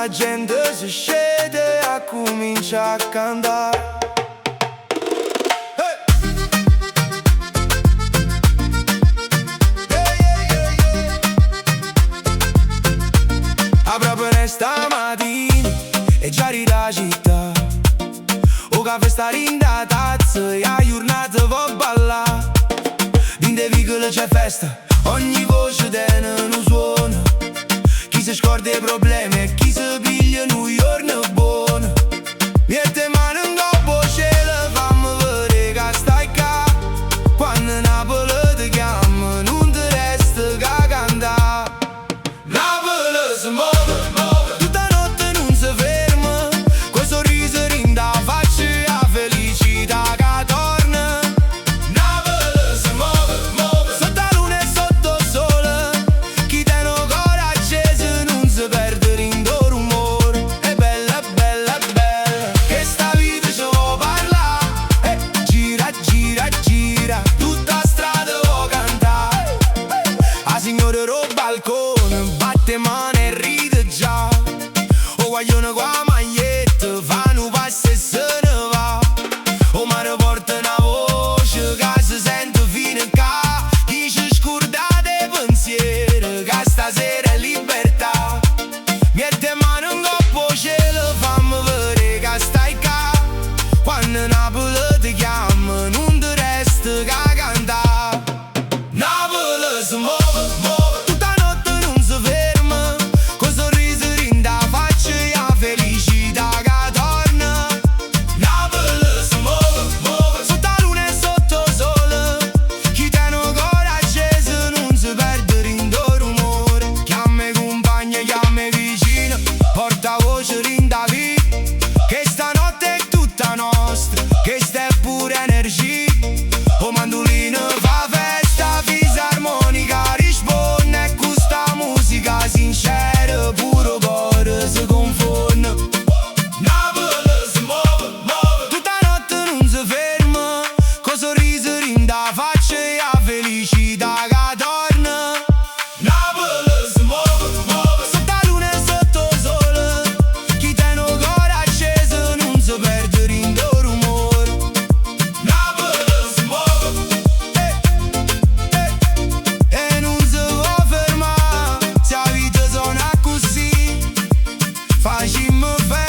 gente si scende a comincia a cantare. Stamattina e già la città, o caffè sta rinda tazza e a giornata va ballare. In de vicoli c'è festa, ogni voce tiene un suono. Chi si scorda i problemi e chi si piglia un giorno buono. Mette mano in coppa cielo, fammi vedere che stai qua. Quando Napoli ti chiama non ti resta che cantare. Napoli si muove. Signore roba balcone, batte mano e ride già. O guaglione con la maglietta, fanno un passo e se ne va. O mare porta una voce che si sente fino in ca. Dice scordate pensieri, che stasera è libertà. Mette mano in coppa cielo, fammi vedere che stai qua. Quando Napoli ti chiama, non ti resta che cantare. Napoli si muove. Che stanotte è tutta nostra, che sta è pure energia. O mandolino fa festa, fisarmonica risponde. E questa musica sincera, puro cuore si confonde. Napoli si muove, muove. Tutta notte non si ferma, con sorriso rinda faccia e a felicità che torna. Napoli si muove, muove. Sotto la luna e sotto il sole, chi tiene il cuore acceso non si perde in do rumore. Napoli si muove, e non si può fermare. Se la vita suona così, facciamo festa.